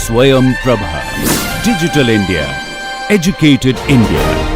Swayam Prabha. Digital India. Educated India.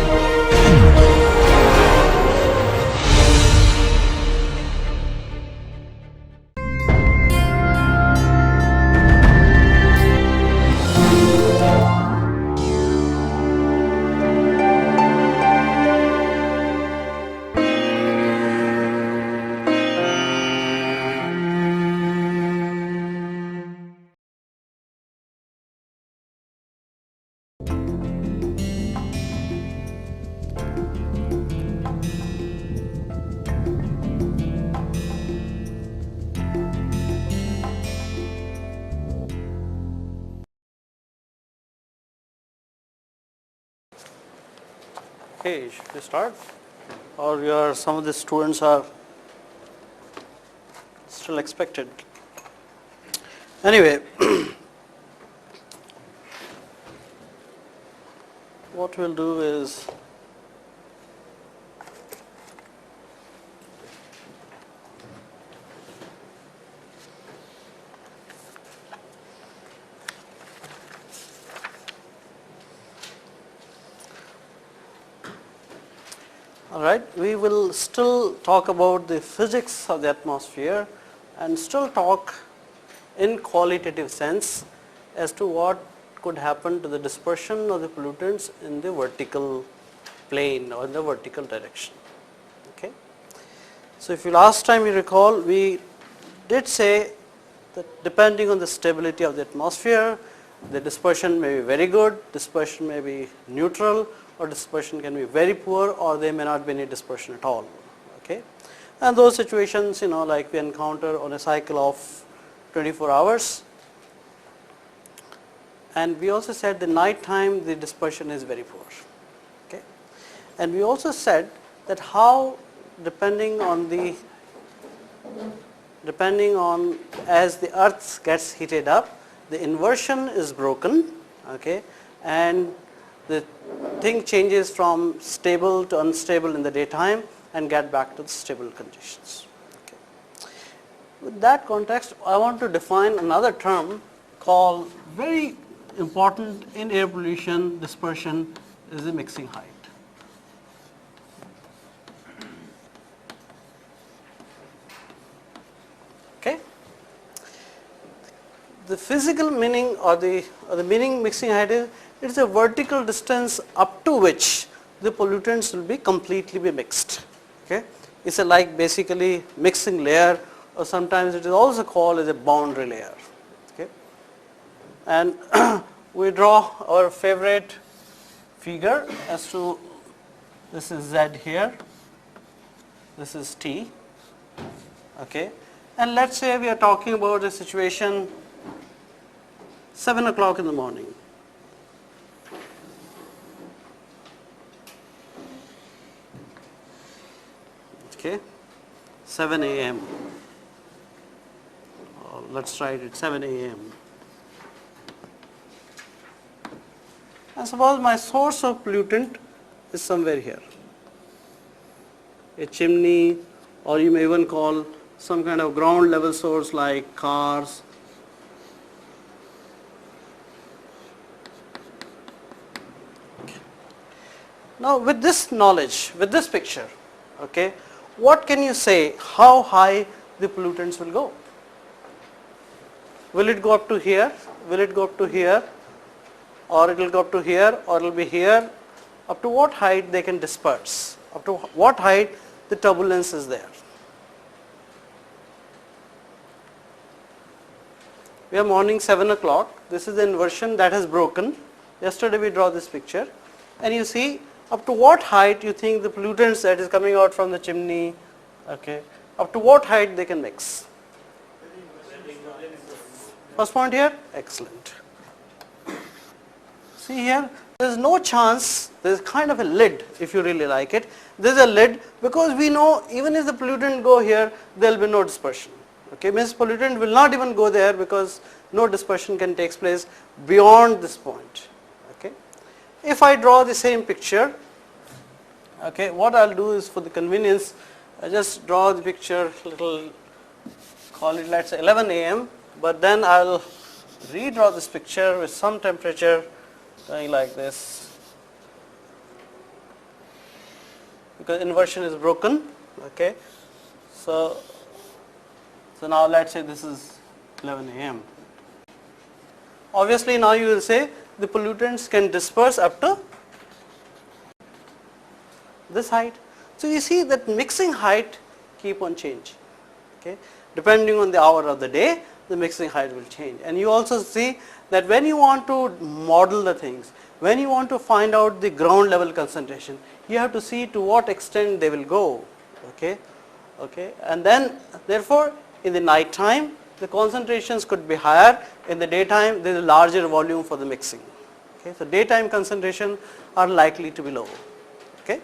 Okay, should we start? Or some of the students are still expected. Anyway, what we'll do is alright, we will still talk about the physics of the atmosphere and still talk in qualitative sense as to what could happen to the dispersion of the pollutants in the vertical plane or in the vertical direction. Okay. So if you last time you recall, we did say that depending on the stability of the atmosphere, the dispersion may be very good, dispersion may be neutral, or dispersion can be very poor, or there may not be any dispersion at all. Okay. And those situations, like we encounter on a cycle of 24 hours. And we also said the night time the dispersion is very poor. Okay. And we also said that how depending on as the earth gets heated up, the inversion is broken, okay, and the thing changes from stable to unstable in the daytime and get back to the stable conditions. Okay. With that context, I want to define another term called, very important in air pollution dispersion, is the mixing height. Okay. The physical meaning or the meaning mixing height is, it is a vertical distance up to which the pollutants will be completely mixed. Okay. It's like basically mixing layer, or sometimes it is also called as a boundary layer. Okay. And we draw our favorite figure as to, this is Z here, this is T. Okay. And let's say we are talking about a situation 7 o'clock in the morning. Okay, 7 a.m. Let's write it 7 a.m. And suppose my source of pollutant is somewhere here, a chimney, or you may even call some kind of ground level source like cars. Now with this knowledge, with this picture, okay, what can you say how high the pollutants will go? Will it go up to here? Will it go up to here? Or it will go up to here, or it will be here? Up to what height they can disperse? Up to what height the turbulence is there? We are morning 7 o'clock. This is the inversion that has broken. Yesterday we draw this picture, and you see up to what height you think the pollutants that is coming out from the chimney, okay, up to what height they can mix? First point here, excellent. See here, there is no chance, there is kind of a lid if you really like it. There is a lid because we know even if the pollutant go here, there will be no dispersion. Okay, means pollutant will not even go there because no dispersion can take place beyond this point. Okay. If I draw the same picture, okay, what I'll do is, for the convenience, I just draw the picture little, call it let's say 11 a.m. but then I'll redraw this picture with some temperature going like this, because inversion is broken. Okay, so now let's say this is 11 a.m. Obviously now you will say the pollutants can disperse up to this height. So you see that mixing height keep on change. Okay, depending on the hour of the day, the mixing height will change. And you also see that when you want to model the things, when you want to find out the ground level concentration, you have to see to what extent they will go. Okay, and then therefore in the night time the concentrations could be higher, in the daytime there is a larger volume for the mixing. Okay, so daytime concentration are likely to be low. Okay,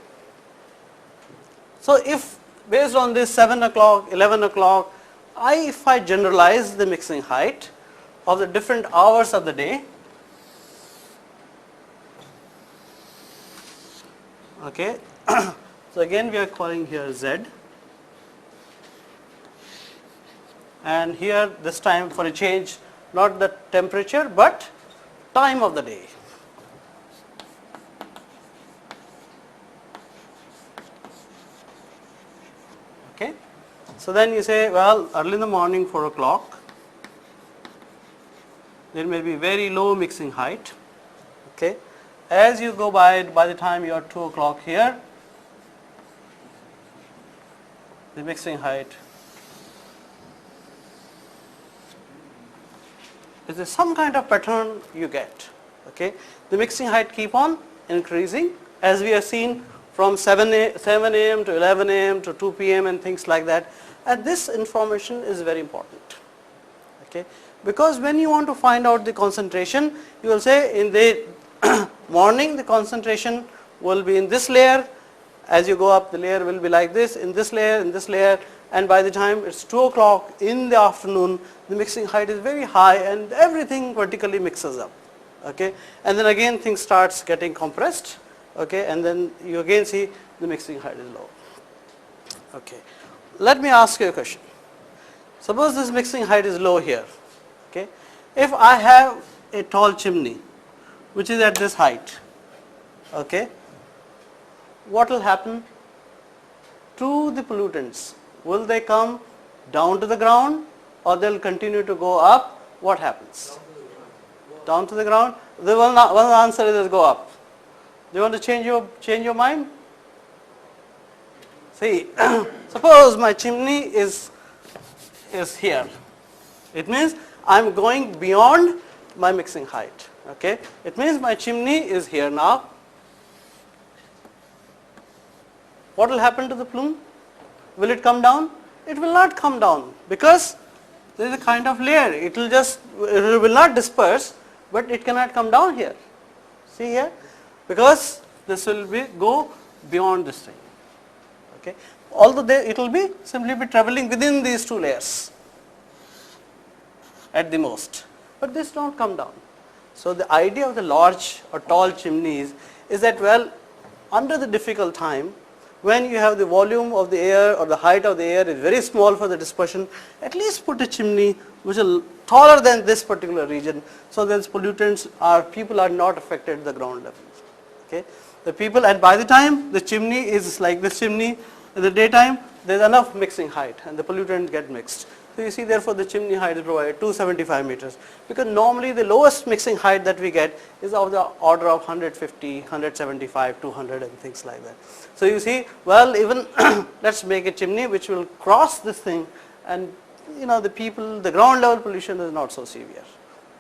so if based on this 7 o'clock, 11 o'clock, if I generalize the mixing height of the different hours of the day, okay, so again we are calling here Z, and here this time for a change, not the temperature but time of the day. Okay, so then you say, well, early in the morning 4 o'clock there may be very low mixing height. Okay, as you go by the time you are 2 o'clock here, the mixing height is there some kind of pattern you get. Okay, the mixing height keep on increasing as we have seen from 7 a.m. to 11 a.m. to 2 p.m. and things like that. And this information is very important. Okay, because when you want to find out the concentration, you will say in the morning the concentration will be in this layer. As you go up, the layer will be like this, in this layer, and by the time it's 2 o'clock in the afternoon, the mixing height is very high and everything vertically mixes up. Okay, and then again things starts getting compressed. Okay, and then you again see the mixing height is low. Okay, let me ask you a question. Suppose this mixing height is low here. Okay, if I have a tall chimney which is at this height, okay, what will happen to the pollutants? Will they come down to the ground or they'll continue to go up? What happens? Down to the ground? The one answer is go up. Do you want to change your mind? See, suppose my chimney is here. It means I am going beyond my mixing height. Okay, it means my chimney is here now. What will happen to the plume? Will it come down? It will not come down because there is a kind of layer. It will not disperse, but it cannot come down here. See here, because this will go beyond this thing. Okay, although it will simply be traveling within these two layers at the most, but this don't come down. So the idea of the large or tall chimneys is that, well, under the difficult time, when you have the volume of the air or the height of the air is very small for the dispersion, at least put a chimney which is taller than this particular region, so that pollutants people are not affected at the ground level. Okay, the people, and by the time the chimney is like this chimney, in the daytime there is enough mixing height and the pollutants get mixed. So you see, therefore the chimney height is provided 275 meters, because normally the lowest mixing height that we get is of the order of 150, 175, 200 and things like that. So you see, well, even let's make a chimney which will cross this thing, and the ground level pollution is not so severe.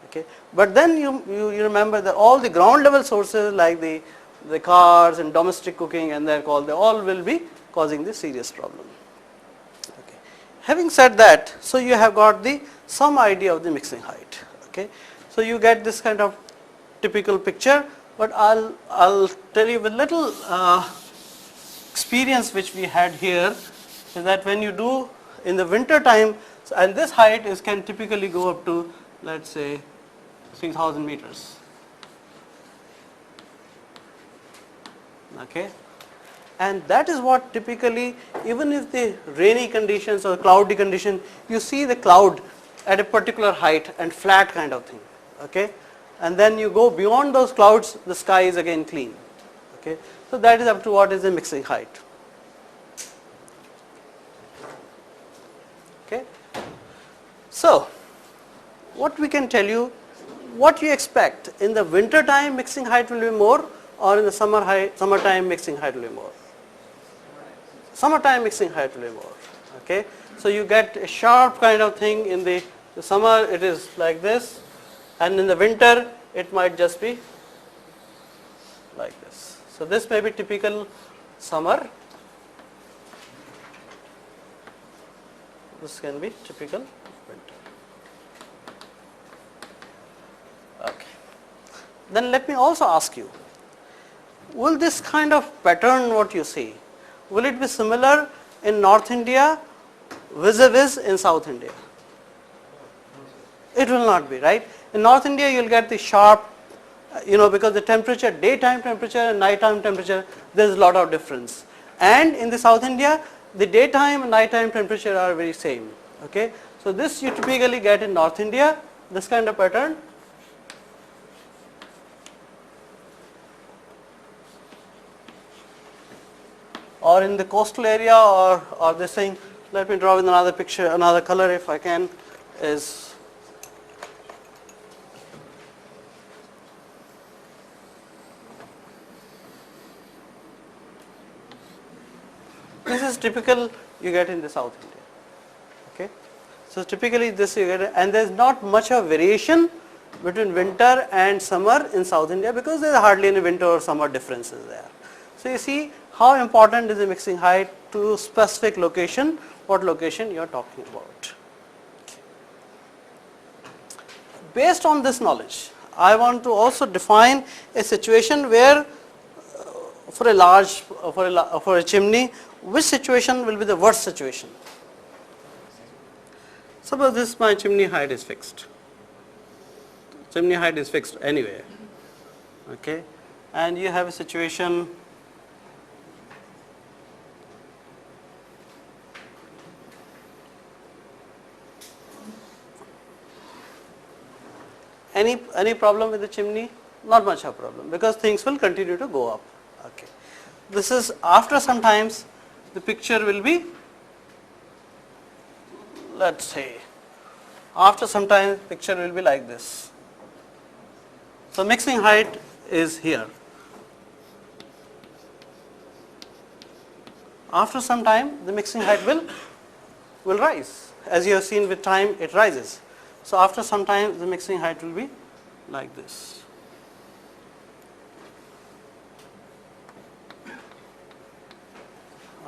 Okay, but then you remember that all the ground level sources like the cars and domestic cooking and they all will be causing this serious problem. Okay, having said that, so you have got some idea of the mixing height. Okay, so you get this kind of typical picture, but I'll tell you with little experience which we had here is that when you do in the winter time, and this height can typically go up to, let's say, 3,000 meters. Okay, and that is what typically, even if the rainy conditions or cloudy condition, you see the cloud at a particular height and flat kind of thing, okay, and then you go beyond those clouds, the sky is again clean, okay. So that is up to what is the mixing height, okay. So what we can tell you, what you expect in the winter time mixing height will be more, or in the summertime mixing height will be more? Summertime mixing height will be more, okay. So you get a sharp kind of thing in the summer, it is like this, and in the winter it might just be like this. So this may be typical summer, this can be typical winter. Okay. Then let me also ask you, will this kind of pattern what you see, will it be similar in North India vis-a-vis in South India? It will not be, right? In North India you will get the sharp, because the temperature, daytime temperature and nighttime temperature, there is a lot of difference. And in the South India, the daytime and nighttime temperature are very same, okay. So this you typically get in North India, this kind of pattern. Or in the coastal area, or this thing, let me draw with another picture, another color if I can, is this is typical you get in the South India, okay. So typically this you get, and there is not much of variation between winter and summer in South India, because there is hardly any winter or summer differences there. So you see how important is the mixing height to specific location, what location you are talking about. Based on this knowledge, I want to also define a situation where for a chimney, which situation will be the worst situation. Suppose this my chimney height is fixed. Chimney height is fixed anyway, okay, and you have a situation any problem with the chimney? Not much of a problem, because things will continue to go up, okay. This is after some times the picture will be, let's say, after some time picture will be like this. So mixing height is here. After some time the mixing height will rise. As you have seen, with time it rises. So after some time the mixing height will be like this.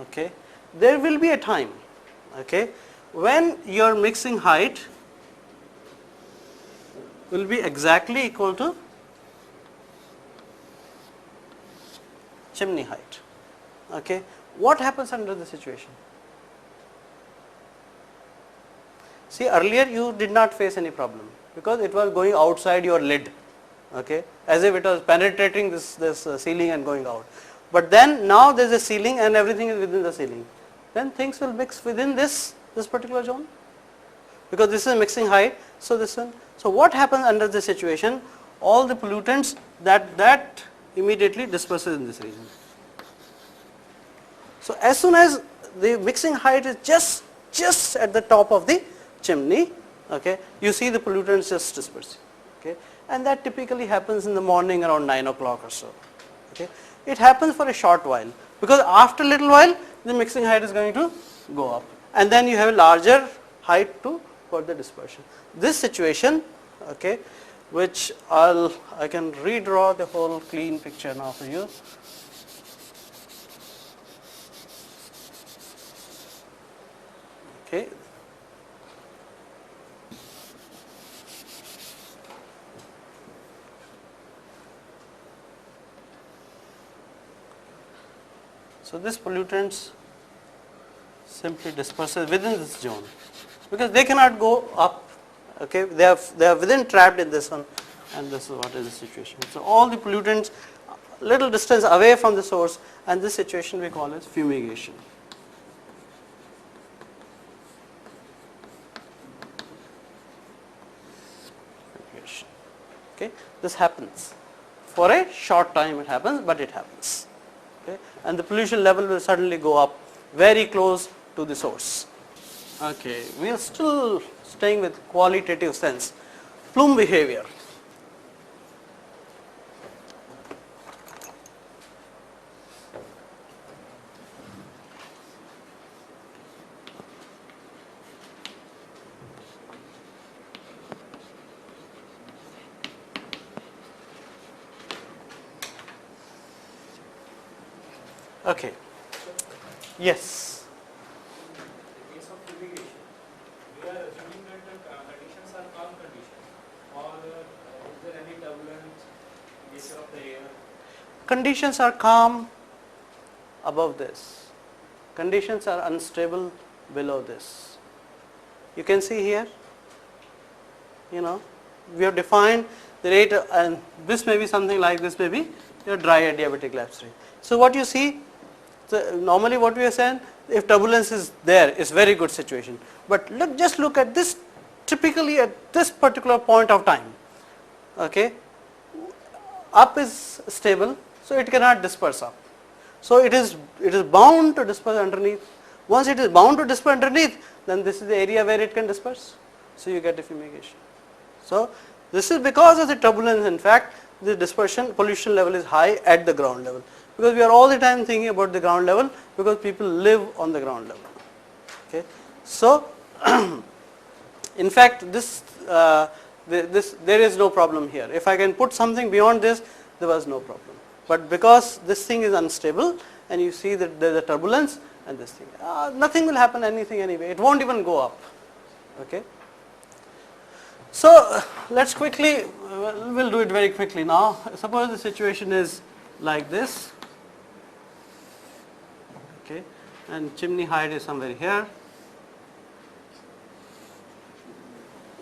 Okay. There will be a time, okay, when your mixing height will be exactly equal to chimney height, okay. What happens under the situation? See, earlier you did not face any problem, because it was going outside your lid, okay, as if it was penetrating this ceiling and going out. But then now there is a ceiling and everything is within the ceiling. Then things will mix within this particular zone, because this is mixing height. So this one. So what happens under this situation? All the pollutants that immediately disperses in this region. So as soon as the mixing height is just at the top of the chimney, okay, you see the pollutants just dispersing, okay, and that typically happens in the morning around 9 o'clock or so, okay. It happens for a short while, because after a little while the mixing height is going to go up, and then you have a larger height for the dispersion. This situation, okay, which I can redraw the whole clean picture now for you. Okay. So this pollutants simply disperses within this zone, because they cannot go up, okay, they are within trapped in this one, and this is what is the situation. So all the pollutants little distance away from the source, and this situation we call as fumigation. fumigation. Okay, this happens for a short time. It happens, but it happens. Okay, and the pollution level will suddenly go up very close to the source. Okay, we are still staying with qualitative sense. Plume behavior. Okay. Yes. In case of fumigation, we are assuming that the conditions are calm conditions, or is there any turbulent nature of the air? Conditions are calm above this. Conditions are unstable below this. You can see here, we have defined the rate, and this may be something like this, may be your dry adiabatic lapse rate. So what you see, normally what we are saying, if turbulence is there, is very good situation. But just look at this, typically at this particular point of time. Okay, up is stable, so it cannot disperse up. So it is bound to disperse underneath. Once it is bound to disperse underneath, then this is the area where it can disperse. So you get a fumigation. So this is because of the turbulence. In fact, the dispersion pollution level is high at the ground level, because we are all the time thinking about the ground level, because people live on the ground level. Okay, so in fact there is no problem here. If I can put something beyond this, there was no problem. But because this thing is unstable, and you see that there is a turbulence and this thing, nothing will happen anything anyway. It won't even go up. Okay. So let's quickly, we'll do it very quickly now. Suppose the situation is like this. Okay, and chimney height is somewhere here.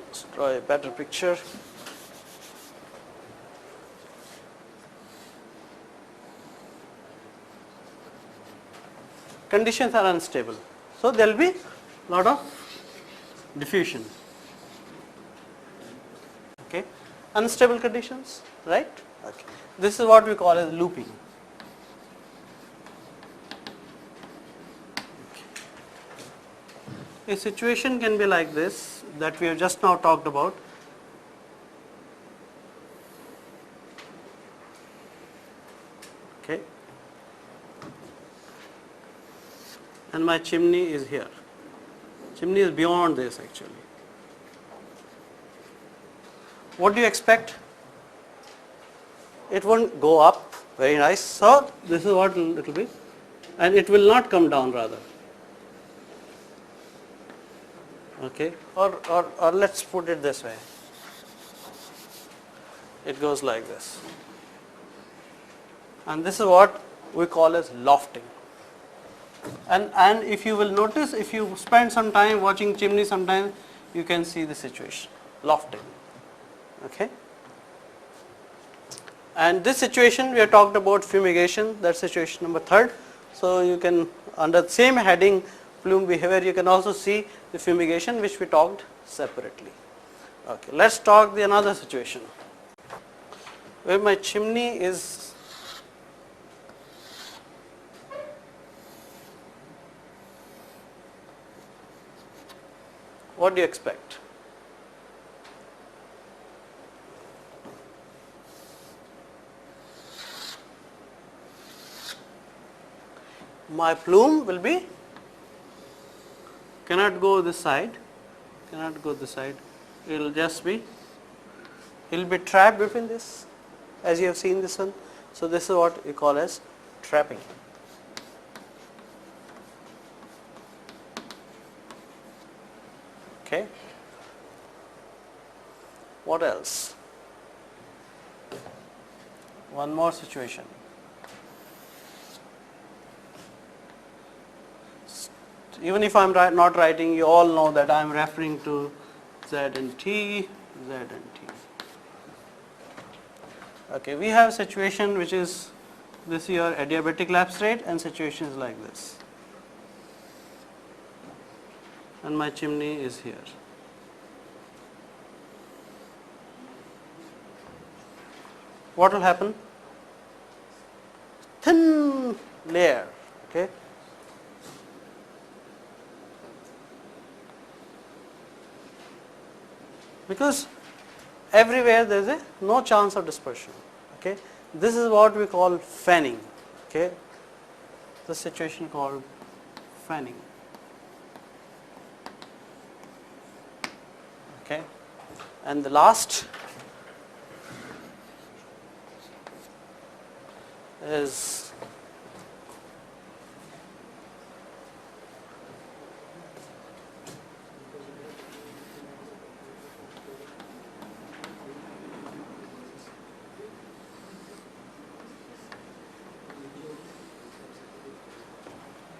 Let's draw a better picture. Conditions are unstable, so there will be a lot of diffusion. Okay, unstable conditions, right? Okay, this is what we call as looping. A situation can be like this, that we have just now talked about. Okay, and my chimney is here. Chimney is beyond this actually. What do you expect? It won't go up, very nice. So this is what it will be, and it will not come down rather. Okay, or let's put it this way. It goes like this, and this is what we call as lofting. And if you will notice, if you spend some time watching chimney, sometimes you can see the situation, lofting. Okay, and this situation we have talked about fumigation, that's situation number 3rd. So you can, under the same heading, plume behavior, you can also see the fumigation, which we talked separately. Okay, let's talk the another situation where my chimney is what do you expect? My plume will be, cannot go this side, it will just be, it will be trapped between this, as you have seen this one. So this is what we call as trapping. Okay, what else? One more situation. Even if I am not writing, you all know that I am referring to Z and T, Z and T. Okay, we have a situation which is this is your adiabatic lapse rate, and situation is like this. And my chimney is here. what will happen? Thin layer, okay. Because everywhere there is no chance of dispersion, okay. This is what we call fanning, okay. The situation called fanning, okay. And the last is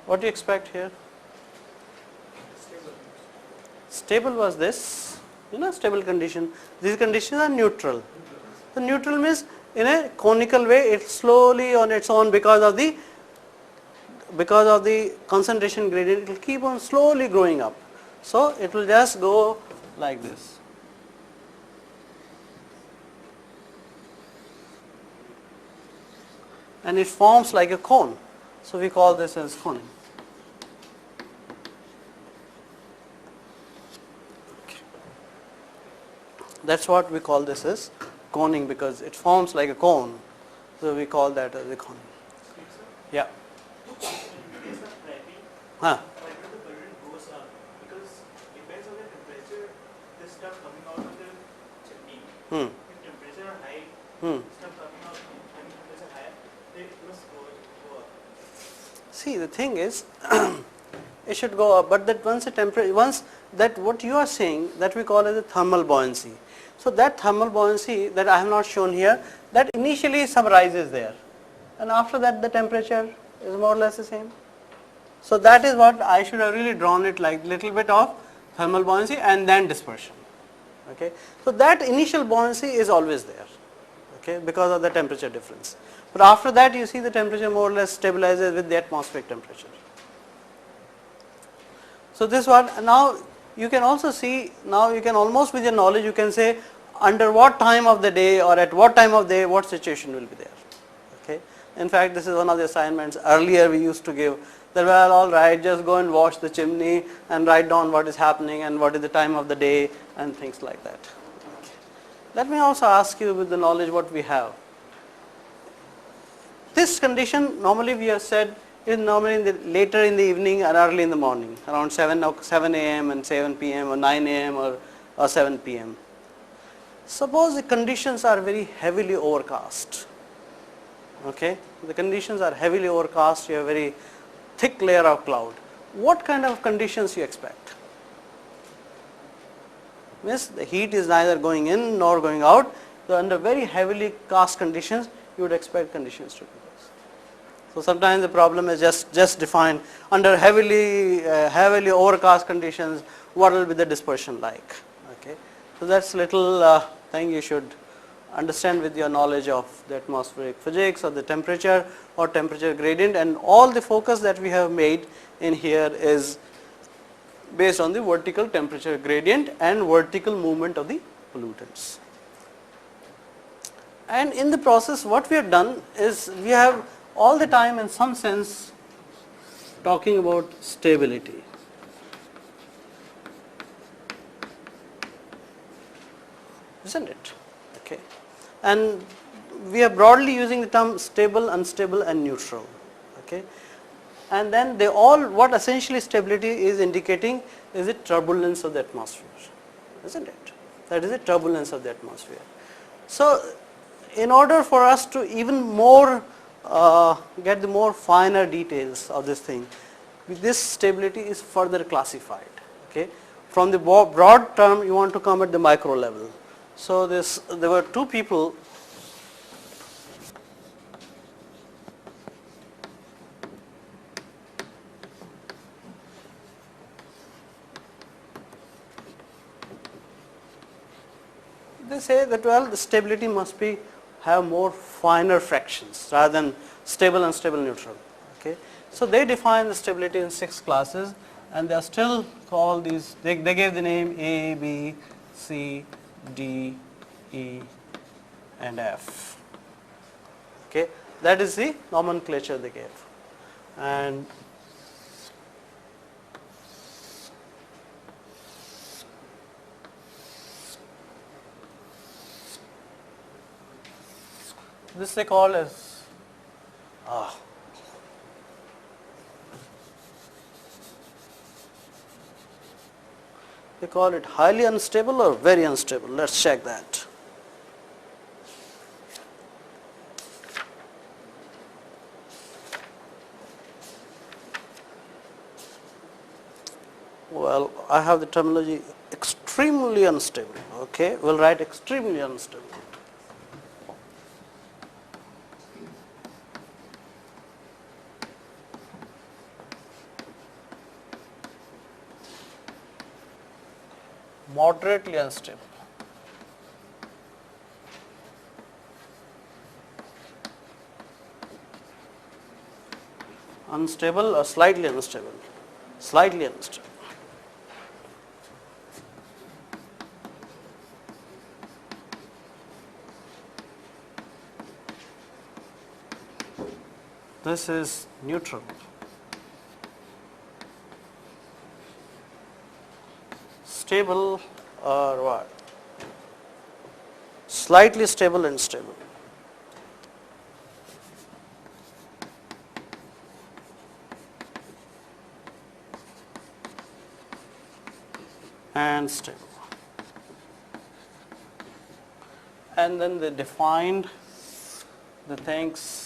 what do you expect here? Stable was this, stable condition. These conditions are neutral. The neutral means in a conical way it's slowly on its own because of the concentration gradient, it will keep on slowly growing up. So it will just go like this. And it forms like a cone. So we call this as coning. Okay. That's what we call this as coning, because it forms like a cone. So we call that as a coning. Yeah. Huh. Why do the pollutant goes up? Because depends on the temperature, this stuff coming out of the chimney. Hmm. If temperature are high, stuff coming out when temperature higher, they must go up. See, the thing is, it should go up, but that once that what you are saying, that we call as a thermal buoyancy. So that thermal buoyancy that I have not shown here, that initially some rises there, and after that the temperature is more or less the same. So that is what I should have really drawn it, like little bit of thermal buoyancy and then dispersion. Okay, so that initial buoyancy is always there, okay, because of the temperature difference. But after that you see the temperature more or less stabilizes with the atmospheric temperature. So this one, now you can also see, now you can almost with your knowledge you can say under what time of the day or at what time of day what situation will be there. Okay. In fact, this is one of the assignments earlier we used to give, that well, all right, just go and wash the chimney and write down what is happening and what is the time of the day and things like that. Okay. Let me also ask you with the knowledge what we have. This condition normally we have said is normally later in the evening and early in the morning, around 7 a.m. and 7 p.m. or 9 a.m. or 7 p.m. Suppose the conditions are very heavily overcast. Okay, the conditions are heavily overcast, you have very thick layer of cloud. What kind of conditions you expect? Means the heat is neither going in nor going out. So under very heavily cast conditions, you would expect conditions to be this. So sometimes the problem is just defined under heavily overcast conditions. What will be the dispersion like? Okay, so that's little thing you should understand with your knowledge of the atmospheric physics or the temperature or temperature gradient, and all the focus that we have made in here is based on the vertical temperature gradient and vertical movement of the pollutants. And in the process what we have done is we have all the time in some sense talking about stability. Isn't it? Okay. And we are broadly using the term stable, unstable and neutral. Okay. And then they all, what essentially stability is indicating is the turbulence of the atmosphere. Isn't it? That is the turbulence of the atmosphere. So in order for us to even more get the more finer details of this thing, this stability is further classified. Okay. From the broad term you want to come at the micro level. So there were two people they say that well, the stability must have more finer fractions rather than stable, unstable, neutral. Okay. So they define the stability in 6 classes, and they are still called these, they gave the name A, B, C, D, E and F. Okay, that is the nomenclature they gave. And this they call as they call it highly unstable or very unstable. Let's check that. Well, I have the terminology extremely unstable. Okay, we'll write extremely unstable. Moderately unstable. Unstable or slightly unstable? Slightly unstable. This is neutral. Stable or what? Slightly stable and stable. And stable. And then they defined the things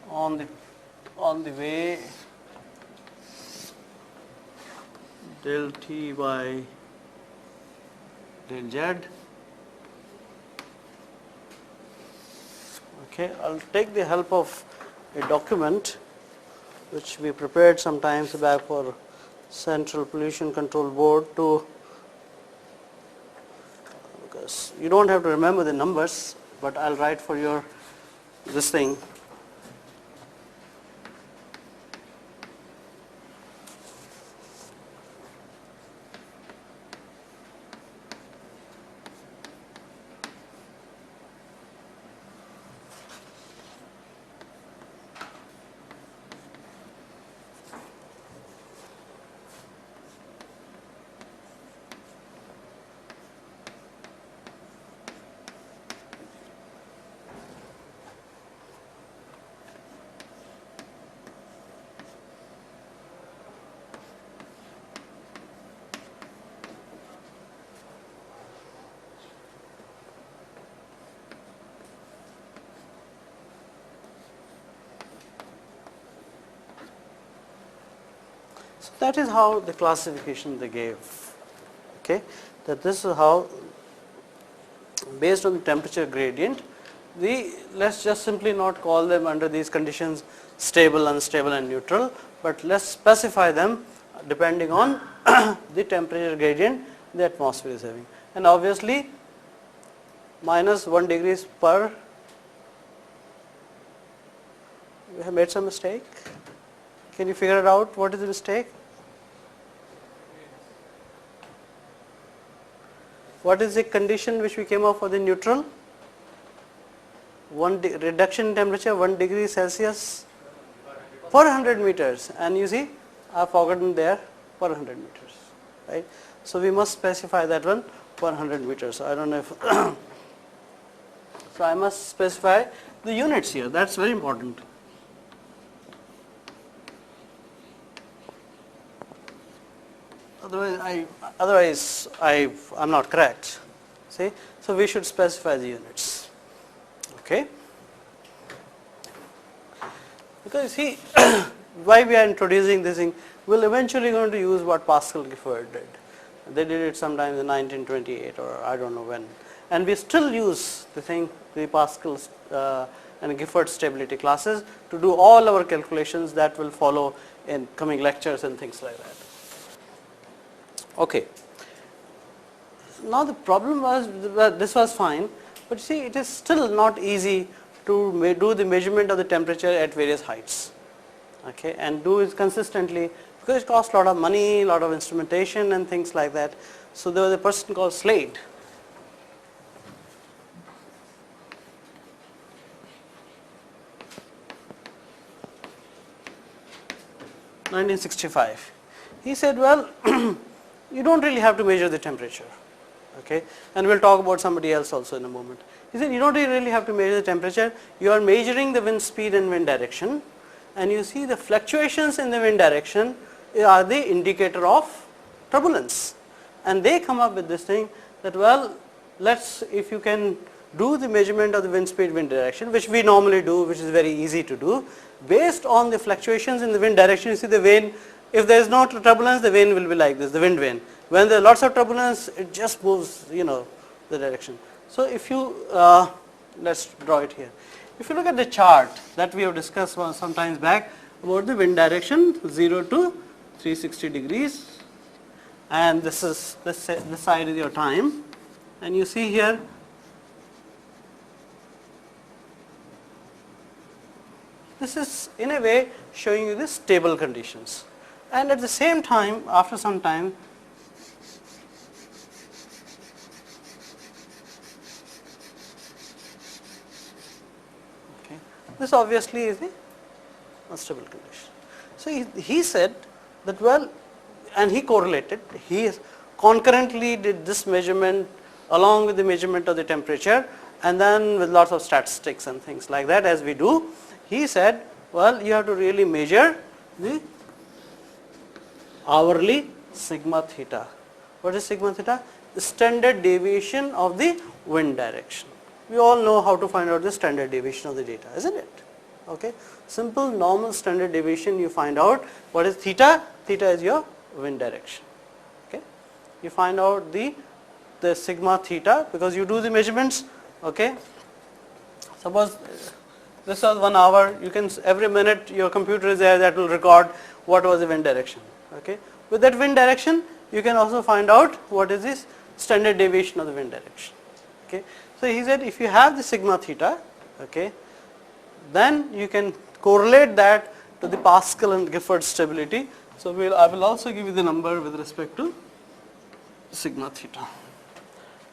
on the way del t by del z. Okay, I'll take the help of a document which we prepared some times back for Central Pollution Control Board to, because you don't have to remember the numbers, but I'll write for your this thing. That is how the classification they gave. Okay, that this is how, based on the temperature gradient, let's just simply not call them under these conditions stable, unstable and neutral, but let's specify them depending on the temperature gradient the atmosphere is having. And obviously minus 1 degrees per, we have made some mistake. Can you figure it out? What is the mistake? What is the condition which we came up for the neutral? Reduction in temperature 1 degree Celsius per 100 meters, and you see I have forgotten there per 100 meters, right? So we must specify that one per 100 meters. I don't know if so I must specify the units here. That's very important. Otherwise I'm not correct. See, so we should specify the units. Okay, because see why we are introducing this thing, we'll eventually going to use what Pascal Gifford did. They did it sometime in 1928 or I don't know when, and we still use the thing, the Pascal's and Gifford stability classes to do all our calculations that will follow in coming lectures and things like that. Okay. Now the problem was that this was fine, but see it is still not easy to do the measurement of the temperature at various heights. okay, and do it consistently, because it costs a lot of money, a lot of instrumentation and things like that. So there was a person called Slade. (1965). He said, well, you don't really have to measure the temperature, okay, and we'll talk about somebody else also in a moment. He said, you don't really have to measure the temperature, you are measuring the wind speed and wind direction, and you see the fluctuations in the wind direction are the indicator of turbulence. And they come up with this thing that, well, if you can do the measurement of the wind speed, wind direction, which we normally do, which is very easy to do, based on the fluctuations in the wind direction. You see the vane, if there is no turbulence, the vane will be like this, the wind vane. When there is lots of turbulence, it just moves, the direction. So if you, let's draw it here. If you look at the chart that we have discussed some times back about the wind direction, 0 to 360 degrees, and this side is your time, and you see here this is in a way showing you the stable conditions, and at the same time, after some time, okay, this obviously is the unstable condition. So he said that, well, and he correlated, he concurrently did this measurement along with the measurement of the temperature, and then with lots of statistics and things like that, as we do. He said, well, you have to really measure the hourly sigma theta. What is sigma theta? The standard deviation of the wind direction. We all know how to find out the standard deviation of the data, isn't it? Okay, simple normal standard deviation, you find out what is theta. Theta is your wind direction. Okay, you find out the sigma theta because you do the measurements. Okay, suppose this was 1 hour, you can, every minute your computer is there that will record what was the wind direction. Okay, with that wind direction you can also find out what is this standard deviation of the wind direction. Okay, so he said if you have the sigma theta, okay, then you can correlate that to the Pascal and Gifford stability. So I will also give you the number with respect to sigma theta.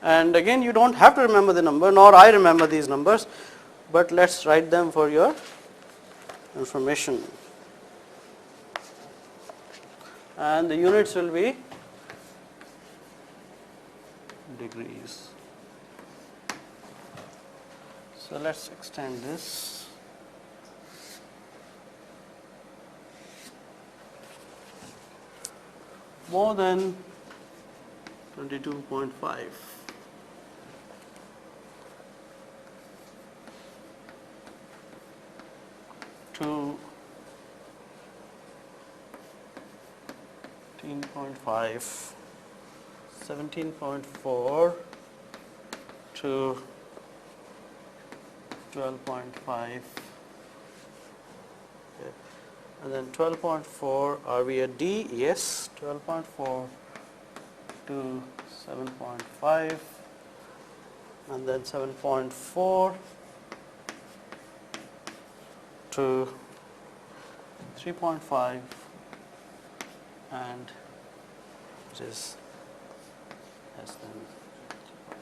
And again, you don't have to remember the number, nor I remember these numbers, but let's write them for your information. And the units will be degrees. So let's extend this. More than 22.5. To 18.5, 17.4 to 12.5, and then 12.4, are we at D? Yes, 12.4 to 7.5, and then 7.4 to 3.5, and it is less than 3.5.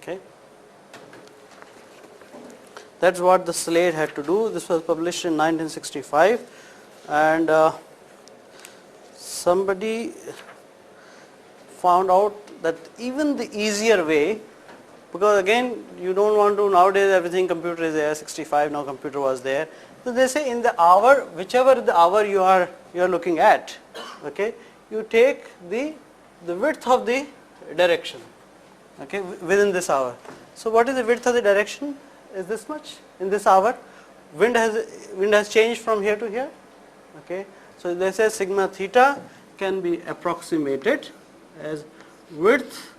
Okay. That's what the Slade had to do. This was published in 1965, and somebody found out that even the easier way, because again you don't want to, nowadays everything computer is there, 65 now computer was there. So they say in the hour, whichever the hour you are looking at, okay, you take the width of the direction, okay, within this hour. So what is the width of the direction? Is this much in this hour. Wind has changed from here to here. Okay, so they say sigma theta can be approximated as width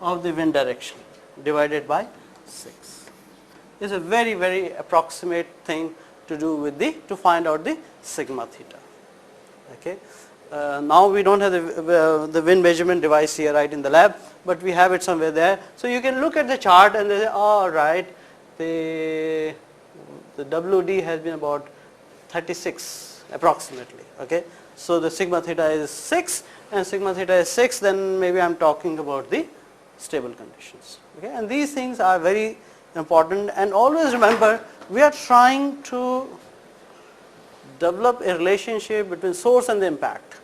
of the wind direction divided by 6. It's a very, very approximate thing to do with to find out the sigma theta. Okay, now we don't have the wind measurement device here right in the lab, but we have it somewhere there. So you can look at the chart and they say, all right, the the WD has been about 36 approximately. Okay, so the sigma theta is 6 and sigma theta is 6, then maybe I am talking about the stable conditions. Okay, and these things are very important, and always remember we are trying to develop a relationship between source and the impact,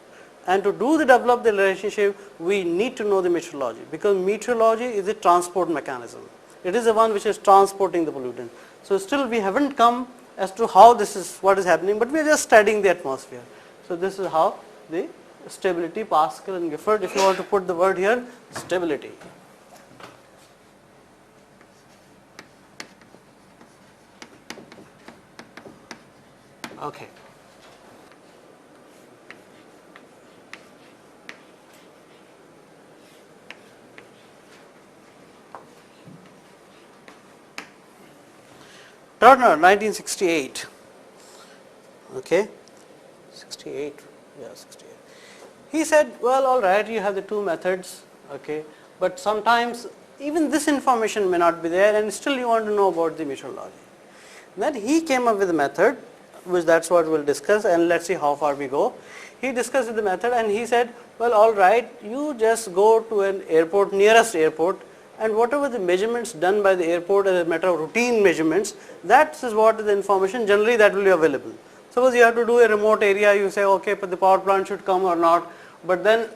and to do the develop the relationship we need to know the meteorology, because meteorology is a transport mechanism. It is the one which is transporting the pollutant. So still we haven't come as to how this is what is happening, but we are just studying the atmosphere. So this is how the stability, Pascal and Gifford, if you want to put the word here, stability. Okay. Turner, 1968. Okay, 68. Yeah, 68. He said, well, all right, you have the two methods. Okay, but sometimes even this information may not be there, and still you want to know about the meteorology. Then he came up with a method, which that's what we'll discuss, and let's see how far we go. He discussed the method and he said, well, all right, you just go to an airport, nearest airport, and whatever the measurements done by the airport as a matter of routine measurements, that is what is the information generally that will be available. Suppose you have to do a remote area, you say, okay, but the power plant should come or not, but then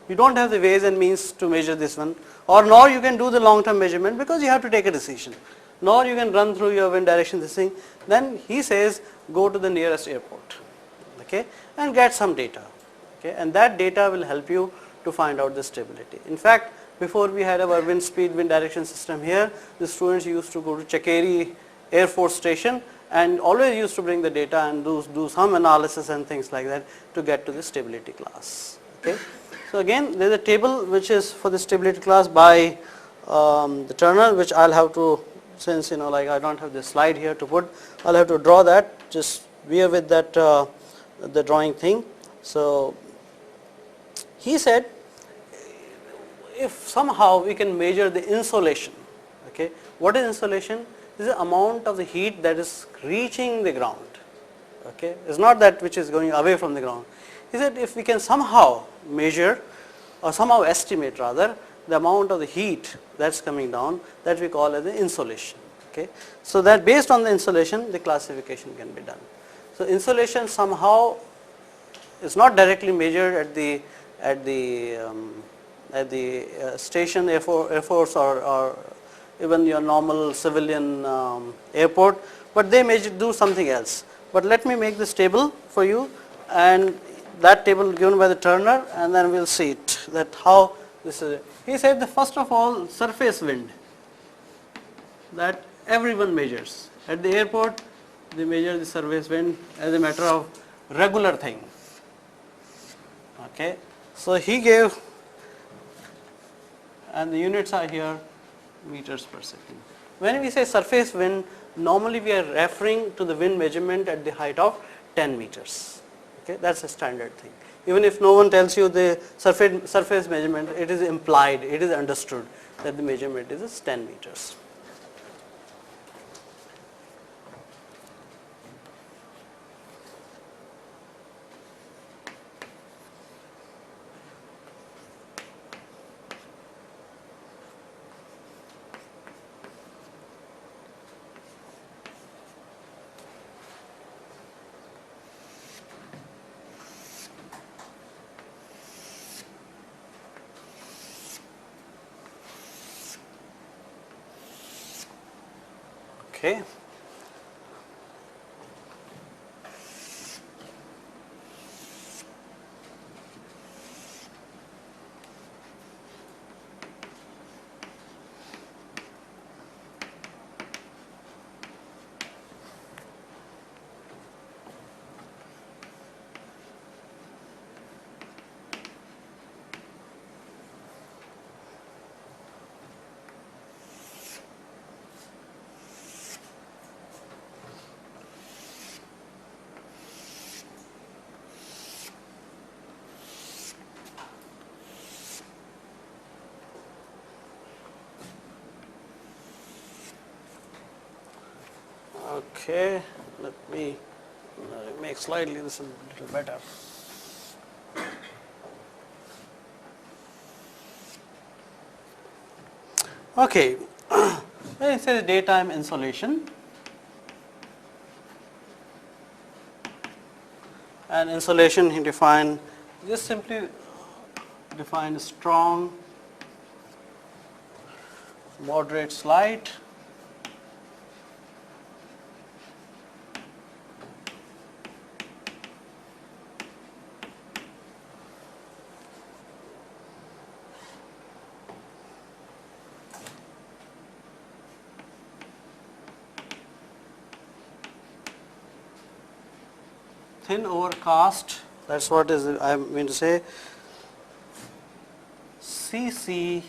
you don't have the ways and means to measure this one, or nor you can do the long term measurement because you have to take a decision, nor you can run through your wind direction this thing. Then he says, go to the nearest airport, okay, and get some data, okay, and that data will help you to find out the stability. In fact, before we had our wind speed, wind direction system here, the students used to go to Chakeri Air Force Station and always used to bring the data and do some analysis and things like that to get to the stability class. Okay. So again, there is a table which is for the stability class by the Turner, which I'll have to, since like I don't have the slide here to put, I'll have to draw that. Just bear with that the drawing thing. So he said, if somehow we can measure the insolation, okay, what is insolation? Is the amount of the heat that is reaching the ground, okay, it's not that which is going away from the ground. He said, if we can somehow measure or somehow estimate rather the amount of the heat that's coming down, that we call as the insolation, okay. So that based on the insolation the classification can be done. So insolation somehow is not directly measured at the station, Air Force or even your normal civilian airport, but they may do something else. But let me make this table for you, and that table given by the Turner, and then we'll see it, that how this is. He said, the first of all, surface wind that everyone measures. At the airport they measure the surface wind as a matter of regular thing, okay. So he gave, and the units are here, meters per second. When we say surface wind, normally we are referring to the wind measurement at the height of 10 meters. Okay, that's a standard thing. Even if no one tells you the surface measurement, it is implied, it is understood that the measurement is 10 meters. Okay. Okay, let me make slightly this a little better. Okay, it says daytime insolation, and insolation he defined, just simply define strong, moderate slight, thin overcast, that's what is I mean to say, CC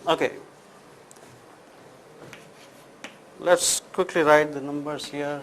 okay. Let's quickly write the numbers here.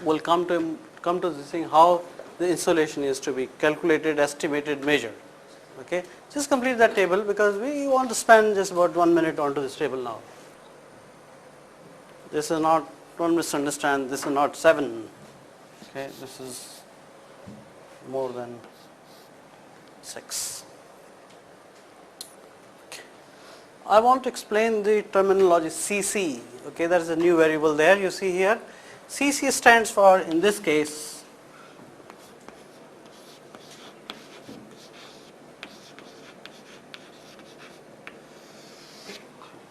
We'll come to this thing, how the insolation is to be calculated, estimated, measured. Okay, just complete that table because we want to spend just about 1 minute onto this table now. This is not, don't misunderstand, this is not 7. Okay, this is more than 6. Okay. I want to explain the terminology CC. Okay, there is a new variable there you see here. CC stands for, in this case,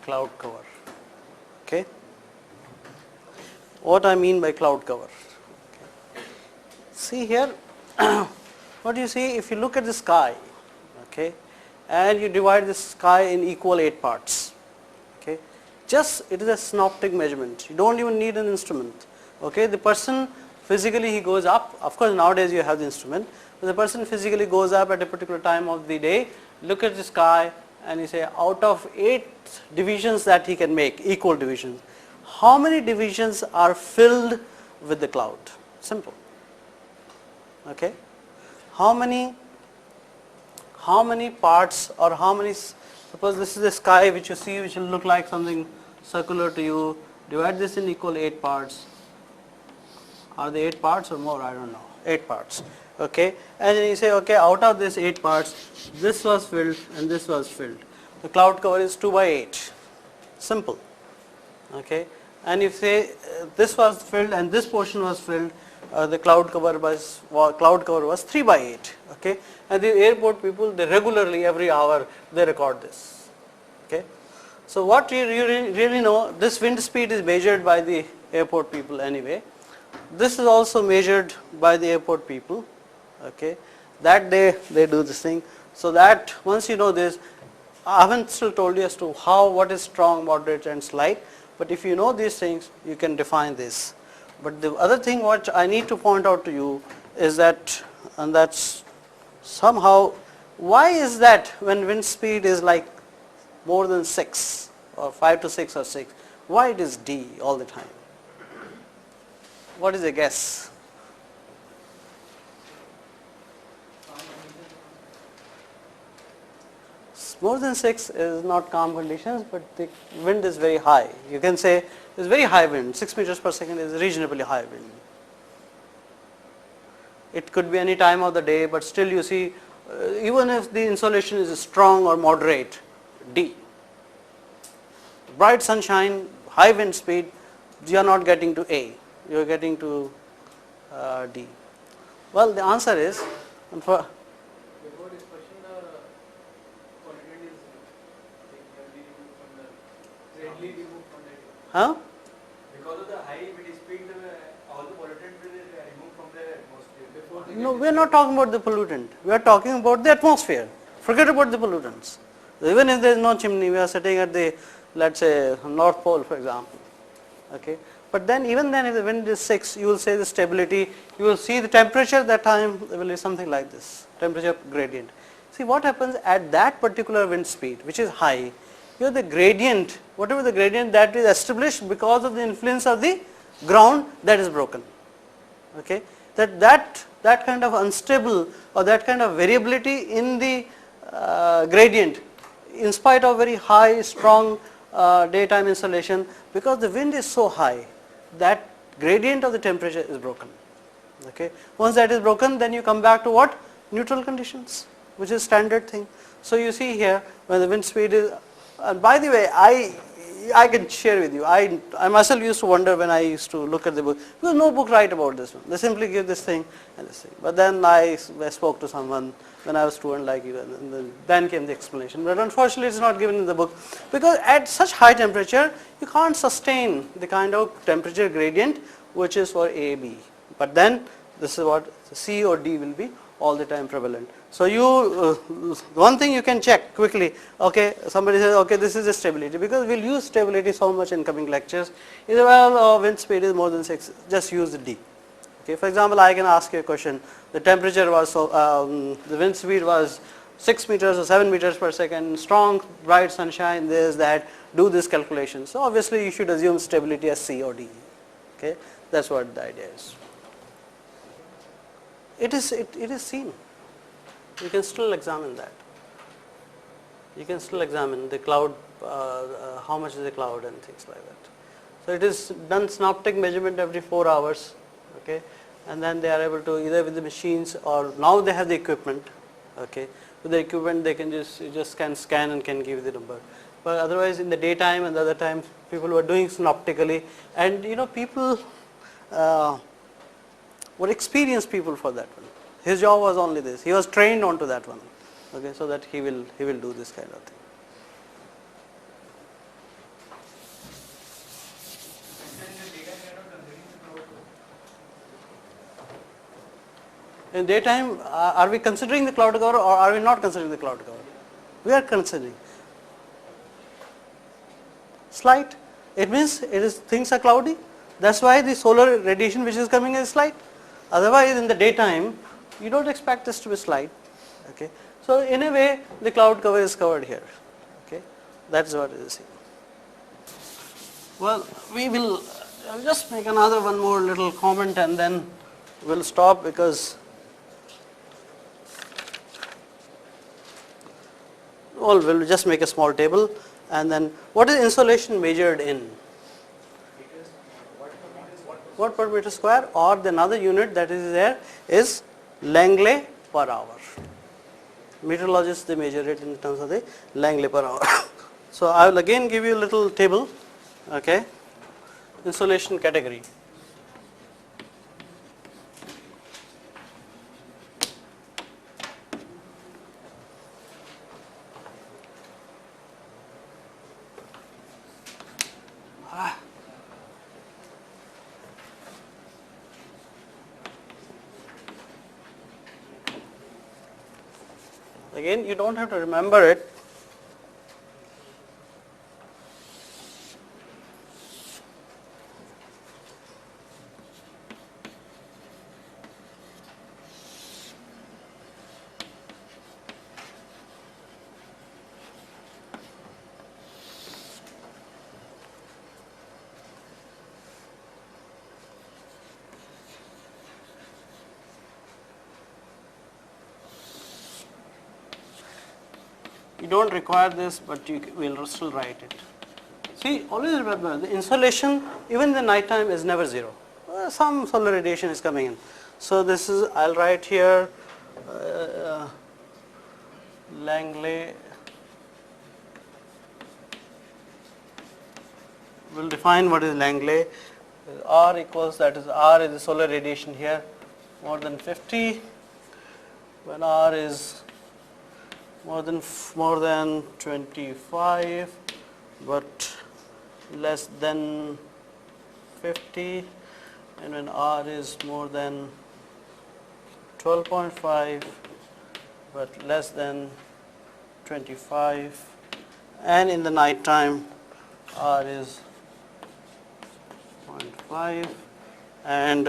cloud cover. Okay. What I mean by cloud cover. Okay. See here, what do you see? If you look at the sky, okay, and you divide the sky in equal 8 parts, okay, just it is a synoptic measurement. You don't even need an instrument. Okay, the person physically he goes up, of course nowadays you have the instrument, but the person physically goes up at a particular time of the day, look at the sky and you say out of 8 divisions that he can make, equal divisions, how many divisions are filled with the cloud? Simple. Okay, how many parts, or how many, suppose this is the sky which you see, which will look like something circular to you, divide this in equal 8 parts. Are they 8 parts or more? I don't know. 8 parts. Okay, and then you say, okay, out of this 8 parts, this was filled and this was filled. The cloud cover is 2 by 8. Simple. Okay, and if say this was filled and this portion was filled, the cloud cover was 3 by 8. Okay, and the airport people, they regularly every hour they record this. Okay, so what you really know, this wind speed is measured by the airport people anyway. This is also measured by the airport people. Okay, that they do this thing. So that once you know this, I haven't still told you as to what is strong, moderate and slight, but if you know these things you can define this. But the other thing what I need to point out to you is that, and that's somehow, why is that when wind speed is like more than 6 or 5 to 6 or 6, why it is D all the time? What is a guess? More than 6 is not calm conditions, but the wind is very high. You can say it's very high wind. 6 meters per second is reasonably high wind. It could be any time of the day, but still you see, even if the insolation is strong or moderate, D. Bright sunshine, high wind speed, you are not getting to A, you are getting to D. Well, the answer is, Before this question, the pollutant is greatly removed from the huh? because of the high wind speed, all the pollutant will remove from the atmosphere. Before the No, we are not talking about the pollutant. We are talking about the atmosphere. Forget about the pollutants. Even if there is no chimney, we are sitting at the, let's say, North Pole, for example. Okay. But then, even then, if the wind is 6, you will say the stability, you will see the temperature at that time will be something like this, temperature gradient. See what happens at that particular wind speed, which is high, here the gradient, whatever the gradient that is established because of the influence of the ground, that is broken. Okay. That kind of unstable or that kind of variability in the gradient, in spite of very high, strong daytime insolation, because the wind is so high, that gradient of the temperature is broken. Okay. Once that is broken, then you come back to what? Neutral conditions, which is standard thing. So you see here, when the wind speed is, and by the way, I can share with you, I myself used to wonder when I used to look at the book, because no book write about this one. They simply give this thing and this thing. But then I spoke to someone when I was a student like you, and then came the explanation. But unfortunately, it's not given in the book, because at such high temperature, you can't sustain the kind of temperature gradient which is for A, B. But then, this is what C or D will be all the time prevalent. So you, one thing you can check quickly, okay, somebody says, okay, this is the stability, because we'll use stability so much in coming lectures. Either, well, wind speed is more than 6, just use the D. Okay, for example, I can ask you a question, the temperature was, so, the wind speed was 6 meters or 7 meters per second, strong, bright sunshine, this, that, do this calculation. So obviously you should assume stability as C or D. Okay, that's what the idea is. It is seen. You can still examine that. You can still examine the cloud, how much is the cloud and things like that. So it is done synoptic measurement every 4 hours, okay, and then they are able to, either with the machines, or now they have the equipment, okay. With the equipment they can just scan and can give the number. But otherwise in the daytime and the other times people were doing synoptically, and you know, people were experienced people for that one. His job was only this. He was trained onto that one. Okay, so that he will do this kind of thing. In daytime, are we considering the cloud cover, or are we not considering the cloud cover? We are considering. Slight. It means things are cloudy. That's why the solar radiation which is coming is slight. Otherwise, in the daytime, you don't expect this to be slight. Okay. So in a way, the cloud cover is covered here. Okay. That's what it is. Well, I'll just make one more little comment and then we'll stop, because we'll just make a small table. And then, what is insolation measured in? Watt per meter square, or the another unit that is there is Langley per hour. Meteorologists, they measure it in terms of the Langley per hour. So I will again give you a little table, okay, insolation category. Again, you don't have to remember it. You don't require this, but you will still write it. See, always remember the insolation even in the night time is never 0. Some solar radiation is coming in. So this is, I'll write here Langley will define what is Langley. R equals, that is R is the solar radiation here more than 50. When R is more than 25 but less than 50, and when R is more than 12.5 but less than 25, and in the night time R is 0.5, and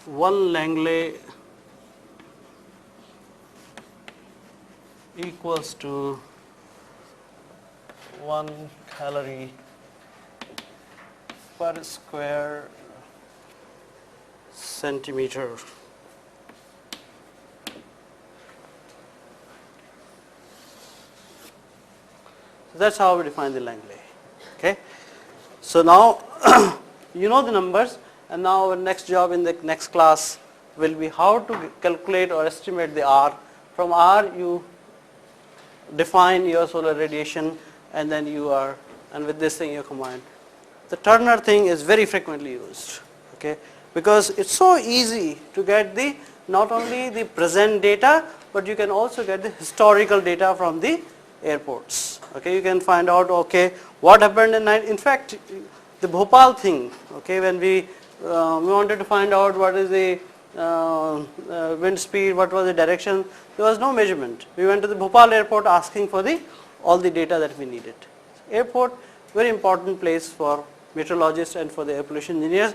1 Langley equals to 1 calorie per square centimeter. So that's how we define the Langley. Okay. So now you know the numbers, and now our next job in the next class will be how to calculate or estimate the R. From R you define your solar radiation, and then you are, and with this thing you combine. The Turner thing is very frequently used, okay, because it's so easy to get the not only the present data, but you can also get the historical data from the airports. Okay, you can find out, okay, what happened in night. In fact, the Bhopal thing, okay, when we wanted to find out what is the wind speed, what was the direction, there was no measurement. We went to the Bhopal airport asking for all the data that we needed. Airport, very important place for meteorologists and for the air pollution engineers.